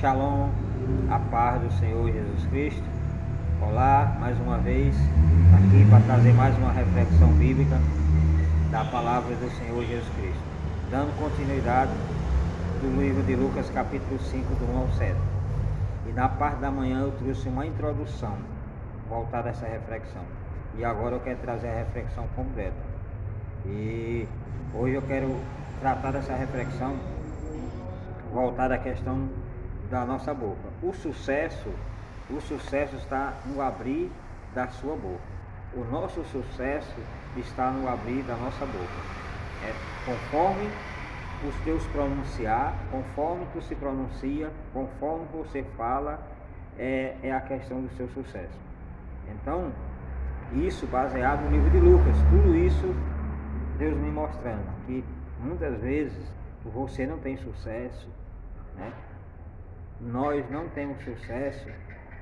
Shalom, a paz do Senhor Jesus Cristo. Olá, mais uma vez, aqui para trazer mais uma reflexão bíblica da palavra do Senhor Jesus Cristo, dando continuidade do livro de Lucas, capítulo 5, do 1 ao 7. E na parte da manhã eu trouxe uma introdução voltada a essa reflexão. E agora eu quero trazer a reflexão completa. E hoje eu quero tratar dessa reflexão voltada à questão da nossa boca. O sucesso está no abrir da sua boca. O nosso sucesso está no abrir da nossa boca. Conforme os teus pronunciar, conforme tu se pronuncia, conforme você fala, é a questão do seu sucesso. Então, isso baseado no livro de Lucas, tudo isso Deus me mostrando que muitas vezes você não tem sucesso, né? Nós não temos sucesso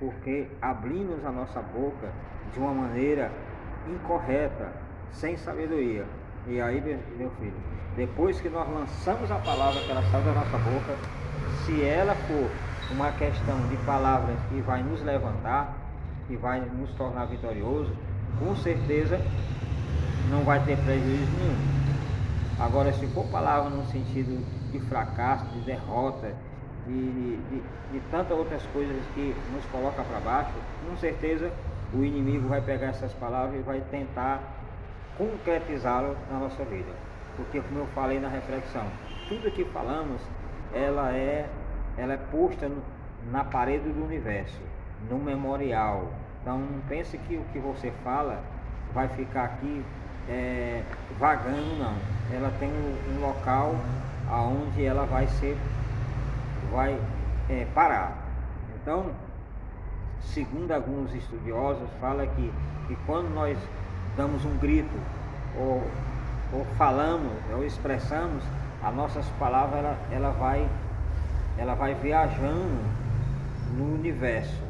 porque abrimos a nossa boca de uma maneira incorreta, sem sabedoria. E aí, meu filho, depois que nós lançamos a palavra que ela sai da nossa boca, se ela for uma questão de palavras que vai nos levantar, que vai nos tornar vitorioso, com certeza não vai ter prejuízo nenhum. Agora, se for palavra no sentido de fracasso, de derrota, de tantas outras coisas que nos colocam para baixo, com certeza o inimigo vai pegar essas palavras e vai tentar concretizá-las na nossa vida. Porque, como eu falei na reflexão, tudo que falamos, ela é posta na parede do universo, no memorial. Então, não pense que o que você fala vai ficar aqui vagando, não. Ela tem um local aonde ela vai parar. Então, segundo alguns estudiosos, fala que quando nós damos um grito ou falamos ou expressamos, as nossas palavras ela vai viajando no universo,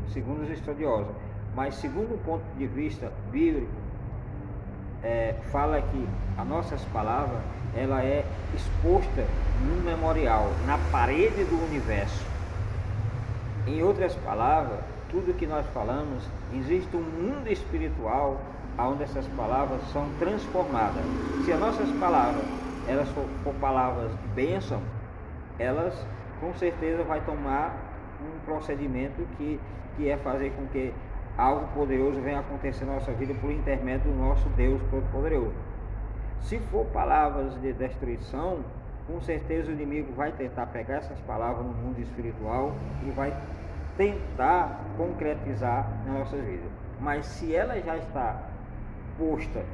segundo os estudiosos. Mas segundo o ponto de vista bíblico, fala que as nossas palavras ela é exposta no memorial, na parede do universo. Em outras palavras, tudo que nós falamos, existe um mundo espiritual onde essas palavras são transformadas. Se as nossas palavras elas for palavras de bênção, elas com certeza vai tomar um procedimento que é fazer com que algo poderoso venha acontecer na nossa vida por intermédio do nosso Deus Todo-Poderoso. Se for palavras de destruição, com certeza o inimigo vai tentar pegar essas palavras no mundo espiritual e vai tentar concretizar na nossa vida. Mas se ela já está posta,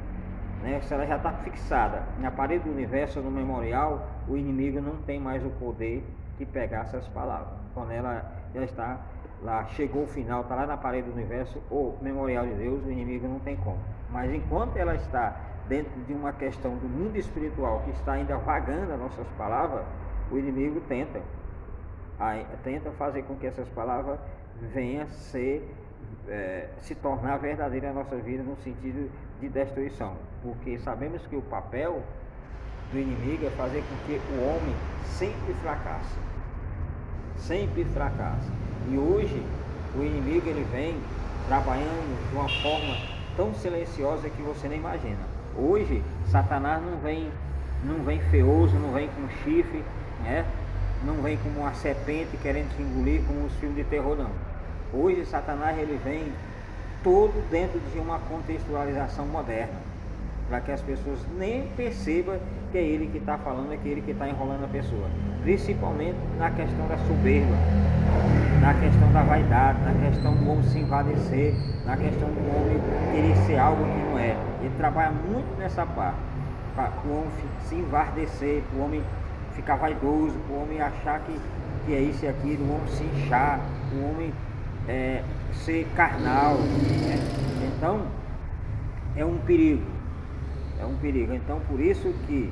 né, se ela já está fixada na parede do universo, no memorial, o inimigo não tem mais o poder de pegar essas palavras. Quando ela já está lá, chegou o final, está lá na parede do universo, ou memorial de Deus, o inimigo não tem como. Mas enquanto ela está dentro de uma questão do mundo espiritual, que está ainda vagando as nossas palavras, o inimigo tenta fazer com que essas palavras venham se tornar verdadeira na nossa vida, no sentido de destruição. Porque sabemos que o papel do inimigo é fazer com que o homem sempre fracasse. Sempre fracasse. E hoje o inimigo ele vem trabalhando de uma forma tão silenciosa que você nem imagina. Hoje Satanás não vem feioso, não vem com chifre, né? Não vem como uma serpente querendo te engolir como os filmes de terror, não. Hoje Satanás ele vem todo dentro de uma contextualização moderna, para que as pessoas nem percebam que é ele que está falando, é que ele que está enrolando a pessoa. Principalmente na questão da soberba, na questão da vaidade, na questão do homem se envadecer, na questão do homem querer ser algo que não é. Ele trabalha muito nessa parte, para o homem se envadecer, para o homem ficar vaidoso, para o homem achar que é isso e aquilo, o homem se inchar, o homem ser carnal, né? Então é um perigo. Então por isso que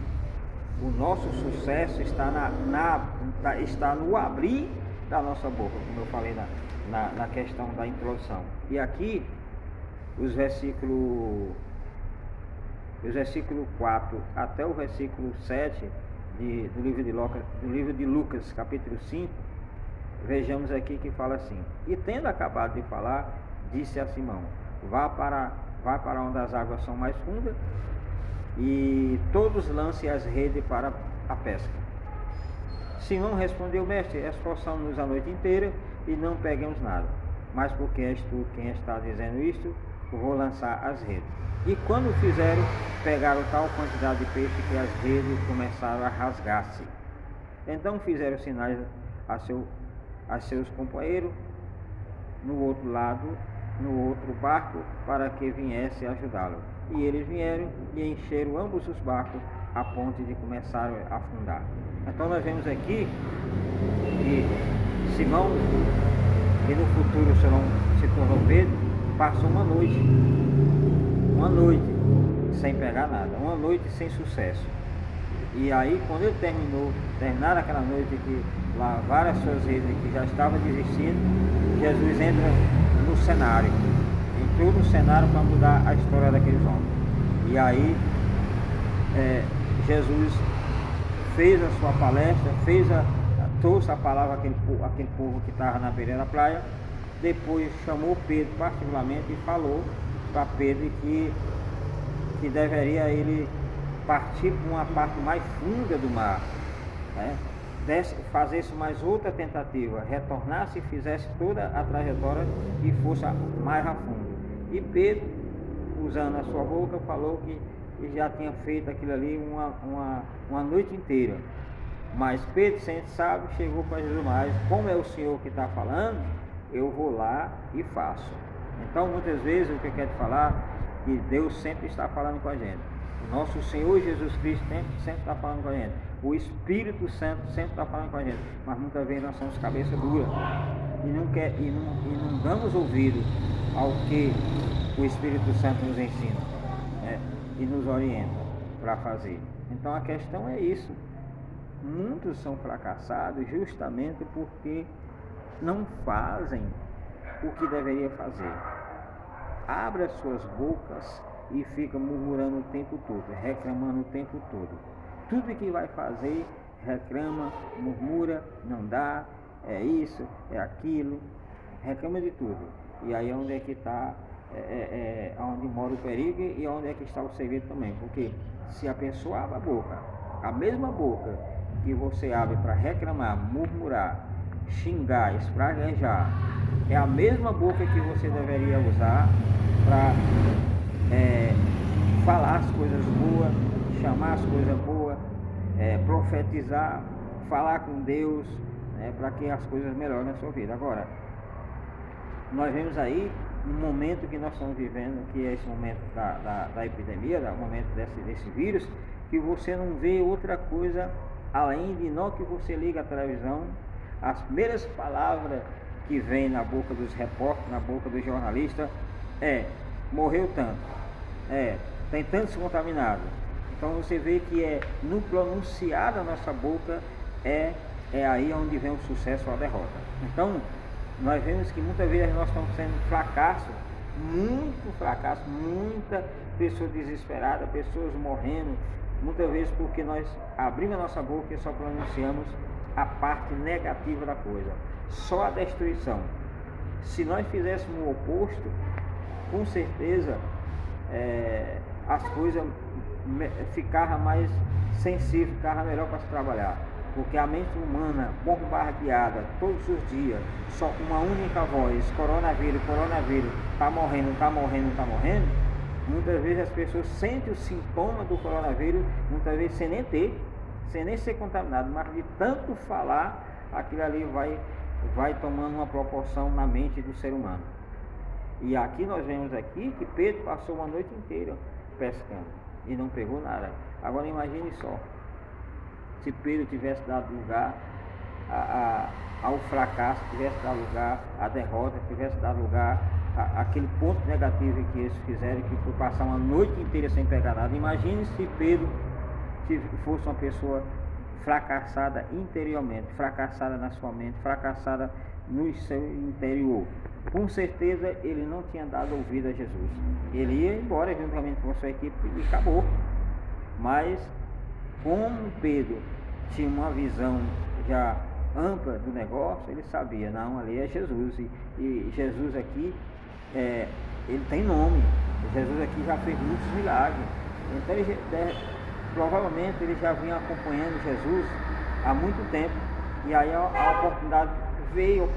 o nosso sucesso está no abrir da nossa boca, como eu falei na questão da introdução. E aqui os versículos 4 até o versículo 7 do livro de Lucas, capítulo 5, vejamos aqui que fala assim: e tendo acabado de falar, disse a Simão: vá para onde as águas são mais fundas, e todos lancem as redes para a pesca. Simão respondeu: mestre, esforçamos-nos a noite inteira e não pegamos nada, mas porque és tu quem está dizendo isto, vou lançar as redes. E quando fizeram, pegaram tal quantidade de peixe que as redes começaram a rasgar-se. Então fizeram sinais a seus companheiros no outro lado, no outro barco, para que viesse ajudá-lo. E eles vieram e encheram ambos os barcos a ponto de começar a afundar. Então nós vemos aqui que Simão, que no futuro se tornou Pedro, passou uma noite sem pegar nada, uma noite sem sucesso. E aí, quando ele terminaram aquela noite que lavaram as suas redes, que já estava desistindo, Jesus entra no cenário, entrou no cenário para mudar a história daqueles homens. E aí Jesus fez a sua palestra, trouxe a palavra àquele povo que estava na beira da praia. Depois chamou Pedro particularmente e falou para Pedro que deveria ele partir para uma parte mais funda do mar, né? Fazesse mais outra tentativa, retornasse e fizesse toda a trajetória e fosse mais a fundo. E Pedro, usando a sua boca, falou que já tinha feito aquilo ali uma noite inteira. Mas Pedro, sendo sábio, chegou para Jesus: mas como é o Senhor que está falando, eu vou lá e faço. Então, muitas vezes, o que eu quero falar, que Deus sempre está falando com a gente. O nosso Senhor Jesus Cristo sempre está falando com a gente. O Espírito Santo sempre está falando com a gente. Mas muitas vezes nós somos cabeça dura e não damos ouvido ao que o Espírito Santo nos ensina, né? E nos orienta para fazer. Então a questão é isso. Muitos são fracassados justamente porque não fazem o que deveria fazer. Abre as suas bocas e fica murmurando o tempo todo, reclamando o tempo todo. Tudo que vai fazer, reclama, murmura, não dá, é isso, é aquilo, reclama de tudo. E aí é onde é que está, onde mora o perigo e onde é que está o segredo também. Porque se a pessoa abre a boca, a mesma boca que você abre para reclamar, murmurar, xingar, espraguejar, é a mesma boca que você deveria usar para falar as coisas boas, chamar as coisas boas, profetizar, falar com Deus, para que as coisas melhorem na sua vida. Agora, nós vemos aí um momento que nós estamos vivendo, que é esse momento da epidemia, o momento desse vírus, que você não vê outra coisa além de não que você liga a televisão, as primeiras palavras que vem na boca dos repórteres, na boca dos jornalistas, morreu tanto, tem tantos contaminados. Então você vê que no pronunciar da nossa boca é aí onde vem o sucesso ou a derrota. Então nós vemos que muitas vezes nós estamos sendo muito fracasso, muita pessoa desesperada, pessoas morrendo, muitas vezes porque nós abrimos a nossa boca e só pronunciamos a parte negativa da coisa, só a destruição. Se nós fizéssemos o oposto, com certeza as coisas ficavam mais sensíveis, ficavam melhor para se trabalhar. Porque a mente humana, bombardeada todos os dias, só com uma única voz: coronavírus, está morrendo. Muitas vezes as pessoas sentem os sintomas do coronavírus, muitas vezes sem nem ser contaminado, mas de tanto falar, aquilo ali vai tomando uma proporção na mente do ser humano. E aqui nós vemos aqui que Pedro passou uma noite inteira pescando e não pegou nada. Agora imagine só, se Pedro tivesse dado lugar ao fracasso, tivesse dado lugar à derrota, tivesse dado lugar àquele ponto negativo que eles fizeram, que foi passar uma noite inteira sem pegar nada. Imagine se Pedro fosse uma pessoa fracassada interiormente, fracassada na sua mente, fracassada no seu interior. Com certeza ele não tinha dado ouvido a Jesus. Ele ia embora juntamente com a sua equipe e acabou. Mas como Pedro tinha uma visão já ampla do negócio, ele sabia, não, ali é Jesus, e Jesus aqui, ele tem nome, Jesus aqui já fez muitos milagres, então provavelmente ele já vinha acompanhando Jesus há muito tempo, e aí a oportunidade veio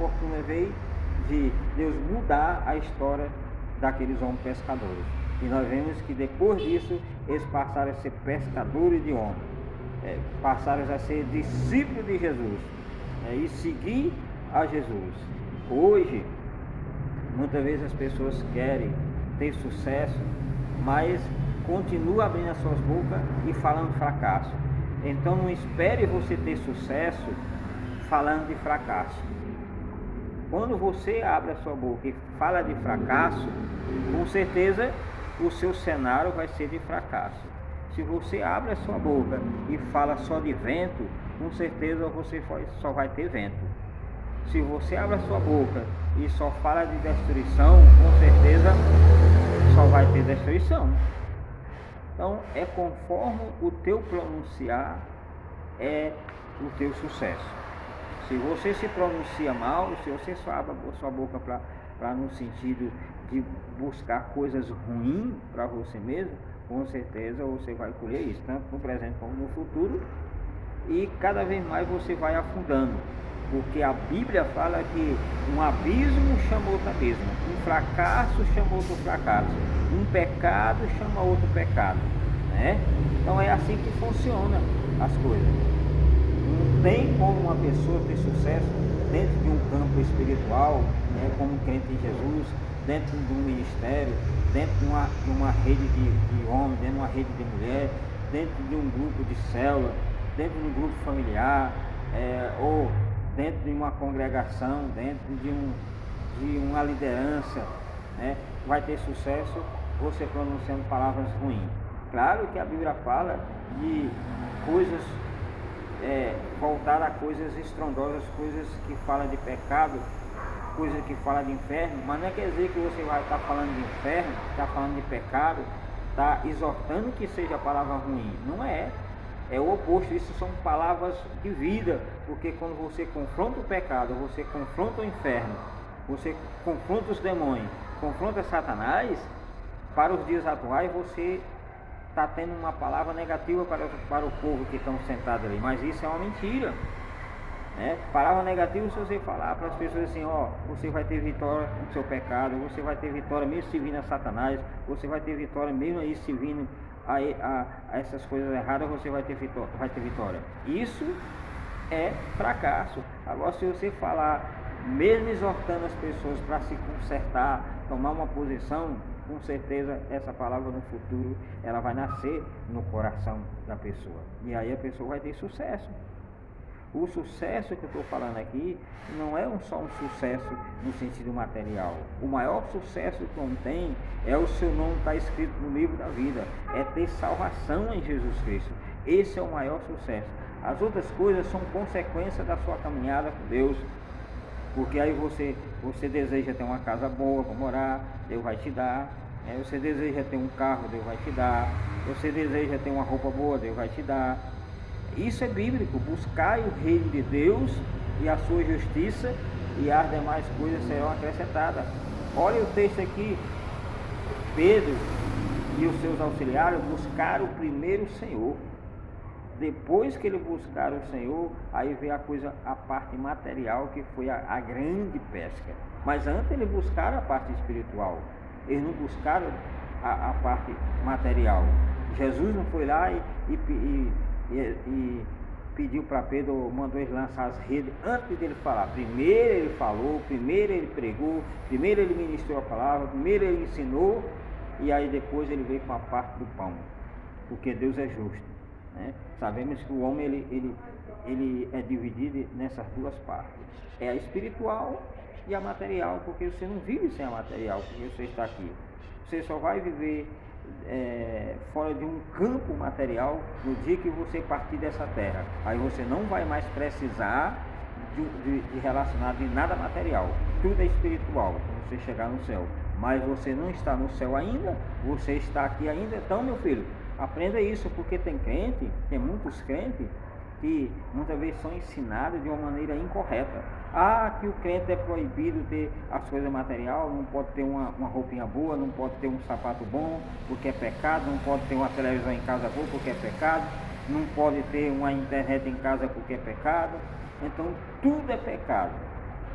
de Deus mudar a história daqueles homens pescadores. E nós vemos que depois disso eles passaram a ser pescadores de homens, passaram a ser discípulos de Jesus, e seguir a Jesus. Hoje, muitas vezes as pessoas querem ter sucesso, mas continuam abrindo as suas bocas e falando fracasso. Então não espere você ter sucesso falando de fracasso. Quando você abre a sua boca e fala de fracasso, com certeza o seu cenário vai ser de fracasso. Se você abre a sua boca e fala só de vento, com certeza você só vai ter vento. Se você abre a sua boca e só fala de destruição, com certeza só vai ter destruição. Então é conforme o teu pronunciar é o teu sucesso. Se você se pronuncia mal, se você só abre a sua boca para no sentido de buscar coisas ruins para você mesmo, com certeza você vai colher isso, tanto no presente como no futuro, e cada vez mais você vai afundando, porque a Bíblia fala que um abismo chama outro abismo, um fracasso chama outro fracasso, um pecado chama outro pecado, né? Então é assim que funciona as coisas. Não tem como uma pessoa ter sucesso dentro de um campo espiritual, né, como crente em Jesus, dentro de um ministério, dentro de uma rede de homens, dentro de uma rede de mulher, dentro de um grupo de célula, dentro de um grupo familiar, ou dentro de uma congregação, dentro de uma liderança, né, vai ter sucesso você pronunciando palavras ruins. Claro que a Bíblia fala de coisas voltadas a coisas estrondosas, coisas que falam de pecado, coisas que falam de inferno, mas não quer dizer que você vai estar falando de inferno, está falando de pecado, está exortando que seja palavra ruim. Não é. É o oposto, isso são palavras de vida, porque quando você confronta o pecado, você confronta o inferno, você confronta os demônios, confronta Satanás, para os dias atuais você está tendo uma palavra negativa para o povo que estão sentados ali, mas isso é uma mentira, né? Palavra negativa se você falar para as pessoas assim, você vai ter vitória no seu pecado, você vai ter vitória mesmo se vindo a Satanás, você vai ter vitória mesmo aí se vindo a essas coisas erradas, você vai ter vitória. Isso é fracasso. Agora, se você falar, mesmo exortando as pessoas para se consertar, tomar uma posição, com certeza essa palavra no futuro ela vai nascer no coração da pessoa, e aí a pessoa vai ter sucesso. O sucesso que eu estou falando aqui não é só um sucesso no sentido material. O maior sucesso que um tem é o seu nome estar escrito no livro da vida, é ter salvação em Jesus Cristo. Esse é o maior sucesso. As outras coisas são consequência da sua caminhada com Deus, porque aí você deseja ter uma casa boa para morar, Deus vai te dar. Você deseja ter um carro, Deus vai te dar. Você deseja ter uma roupa boa, Deus vai te dar. Isso é bíblico. Buscai o reino de Deus e a sua justiça, e as demais coisas serão acrescentadas. Olha o texto aqui. Pedro e os seus auxiliares buscaram primeiro o Senhor. Depois que eles buscaram o Senhor, aí veio a parte material, que foi a grande pesca. Mas antes eles buscaram a parte espiritual. Eles não buscaram a parte material. Jesus não foi lá e pediu para Pedro, mandou ele lançar as redes antes dele falar. Primeiro ele falou, primeiro ele pregou, primeiro ele ministrou a palavra, primeiro ele ensinou, e aí depois ele veio com a parte do pão, porque Deus é justo, né? Sabemos que o homem ele é dividido nessas duas partes, é a espiritual e a material, porque você não vive sem a material, porque você está aqui. Você só vai viver fora de um campo material no dia que você partir dessa terra. Aí você não vai mais precisar de relacionar de nada material, tudo é espiritual quando você chegar no céu. Mas você não está no céu ainda, você está aqui ainda. Então, meu filho, aprenda isso, porque tem muitos crentes que muitas vezes são ensinadas de uma maneira incorreta. Que o crente é proibido ter as coisas materiais, não pode ter uma roupinha boa, não pode ter um sapato bom porque é pecado, não pode ter uma televisão em casa boa porque é pecado, não pode ter uma internet em casa porque é pecado. Então tudo é pecado,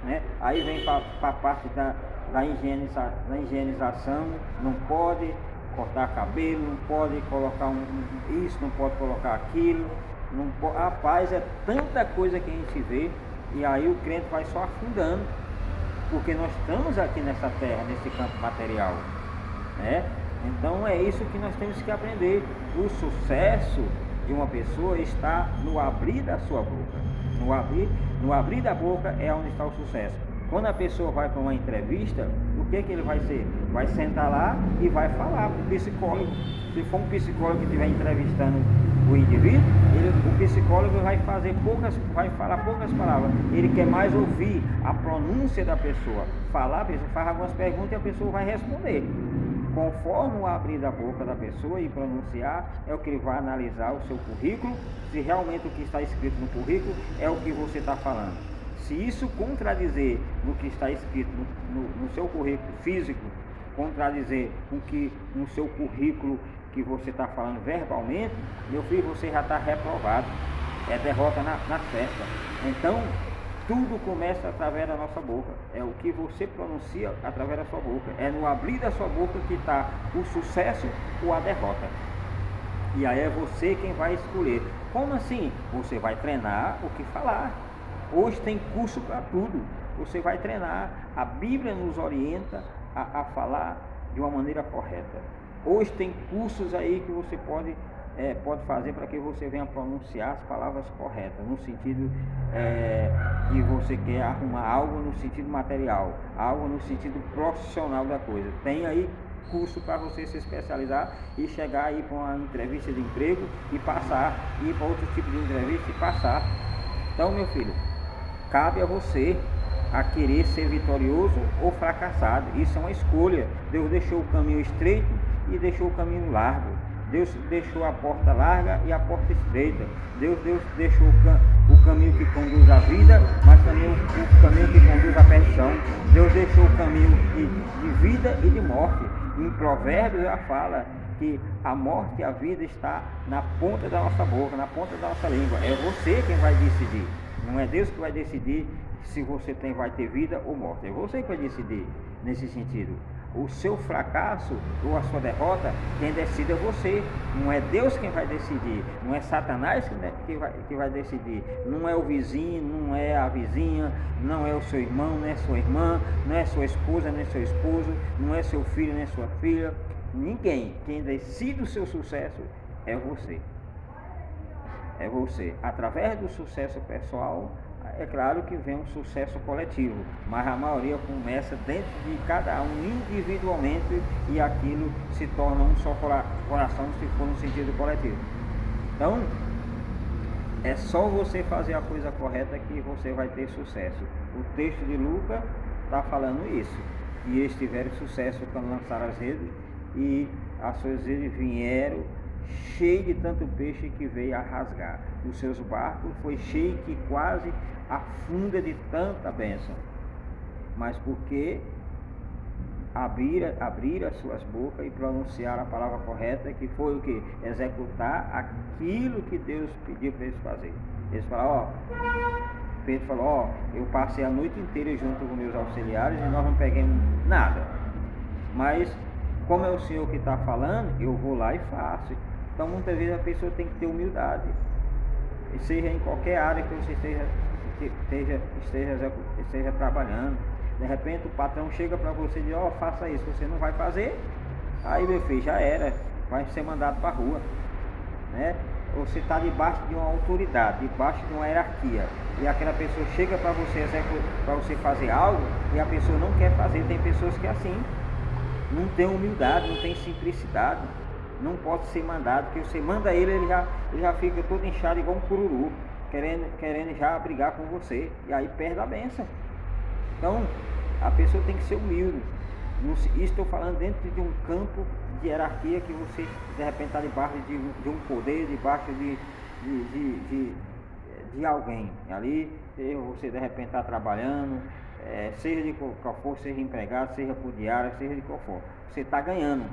né? Aí vem para a parte da higienização, não pode cortar cabelo, não pode colocar isso, não pode colocar aquilo, não pode. Rapaz, é tanta coisa que a gente vê, e aí o crente vai só afundando, porque nós estamos aqui nessa terra, nesse campo material, né? Então é isso que nós temos que aprender. O sucesso de uma pessoa está no abrir da sua boca. No abrir da boca é onde está o sucesso. Quando a pessoa vai para uma entrevista, o que ele vai ser? Vai sentar lá e vai falar para o psicólogo. Se for um psicólogo que estiver entrevistando o indivíduo, o psicólogo vai falar poucas palavras. Ele quer mais ouvir a pronúncia da pessoa. A pessoa faz algumas perguntas e a pessoa vai responder. Conforme o abrir da boca da pessoa e pronunciar, é o que ele vai analisar o seu currículo, se realmente o que está escrito no currículo é o que você está falando. Se isso contradizer no que está escrito no seu currículo físico, contradizer com que no seu currículo que você está falando verbalmente, meu filho, você já está reprovado. É derrota na certa. Então, tudo começa através da nossa boca. É o que você pronuncia através da sua boca. É no abrir da sua boca que está o sucesso ou a derrota. E aí é você quem vai escolher. Como assim? Você vai treinar o que falar. Hoje tem curso para tudo. Você vai treinar. A Bíblia nos orienta a falar de uma maneira correta. Hoje tem cursos aí que você pode fazer para que você venha pronunciar as palavras corretas, no sentido que você quer arrumar algo no sentido material, algo no sentido profissional da coisa. Tem aí curso para você se especializar e chegar aí para uma entrevista de emprego e passar, ir para outro tipo de entrevista e passar. Então, meu filho, cabe a você a querer ser vitorioso ou fracassado. Isso é uma escolha. Deus deixou o caminho estreito e deixou o caminho largo. Deus deixou a porta larga e a porta estreita. Deus deixou o caminho que conduz à vida, mas também o caminho que conduz à perdição. Deus deixou o caminho de vida e de morte. Em Provérbios já fala que a morte e a vida está na ponta da nossa boca, na ponta da nossa língua. É você quem vai decidir. Não é Deus que vai decidir se você vai ter vida ou morte. É você que vai decidir nesse sentido. O seu fracasso ou a sua derrota, quem decide é você. Não é Deus quem vai decidir. Não é Satanás que vai decidir. Não é o vizinho, não é a vizinha, não é o seu irmão, não é sua irmã, não é sua esposa, nem seu esposo, não é seu filho, nem sua filha. Ninguém. Quem decide o seu sucesso é você. É você. Através do sucesso pessoal, é claro que vem um sucesso coletivo, mas a maioria começa dentro de cada um individualmente e aquilo se torna um só coração se for no sentido coletivo. Então, é só você fazer a coisa correta que você vai ter sucesso. O texto de Lucas está falando isso, que eles tiveram sucesso quando lançaram as redes e as suas redes vieram cheio de tanto peixe que veio a rasgar. Os seus barcos foi cheio que quase afunda de tanta bênção. Mas porque abrir as suas bocas e pronunciar a palavra correta, que foi o que? Executar aquilo que Deus pediu para eles fazer. Eles falaram, Pedro falou, eu passei a noite inteira junto com meus auxiliares e nós não pegamos nada. Mas como é o Senhor que está falando, eu vou lá e faço. Então muitas vezes a pessoa tem que ter humildade, seja em qualquer área que você esteja trabalhando. De repente o patrão chega para você e diz, faça isso, você não vai fazer, aí meu filho, já era, vai ser mandado para a rua, né? Você está debaixo de uma autoridade, debaixo de uma hierarquia, e aquela pessoa chega para você fazer algo e a pessoa não quer fazer. Tem pessoas que é assim, não tem humildade, não tem simplicidade, não pode ser mandado, porque você manda ele já fica todo inchado igual um cururu, querendo já brigar com você, e aí perde a bênção. Então, a pessoa tem que ser humilde. Isso estou falando dentro de um campo de hierarquia que você, de repente, está debaixo de um poder, debaixo de alguém. Ali você de repente está trabalhando, seja de qual for, seja empregado, seja por diária, seja de qual for. Você está ganhando.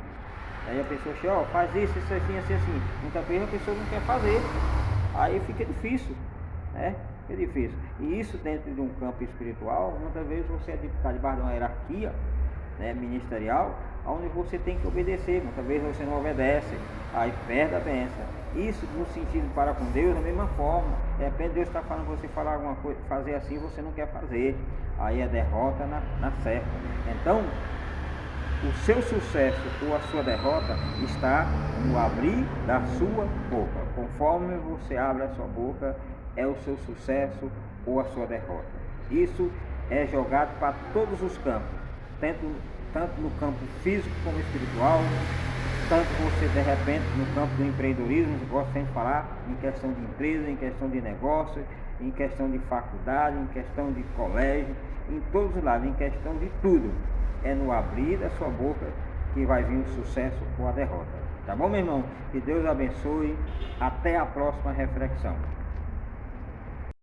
Aí a pessoa chega, ó, faz isso, isso assim, assim, assim. Muitas vezes a pessoa não quer fazer. Aí fica difícil, né? Fica difícil. E isso dentro de um campo espiritual, muitas vezes você está debaixo de uma hierarquia, né, ministerial, onde você tem que obedecer. Muitas vezes você não obedece, aí perde a bênção. Isso no sentido para com Deus, da mesma forma. De repente Deus está falando você falar alguma coisa, fazer assim, você não quer fazer. Aí a derrota na certa. Então, o seu sucesso ou a sua derrota está no abrir da sua boca. Conforme você abre a sua boca, é o seu sucesso ou a sua derrota. Isso é jogado para todos os campos, tanto no campo físico como espiritual, tanto você de repente no campo do empreendedorismo, gosto sempre de falar, em questão de empresa, em questão de negócio, em questão de faculdade, em questão de colégio, em todos os lados, em questão de tudo. É no abrir da sua boca que vai vir o sucesso ou a derrota. Tá bom, meu irmão? Que Deus abençoe. Até a próxima reflexão.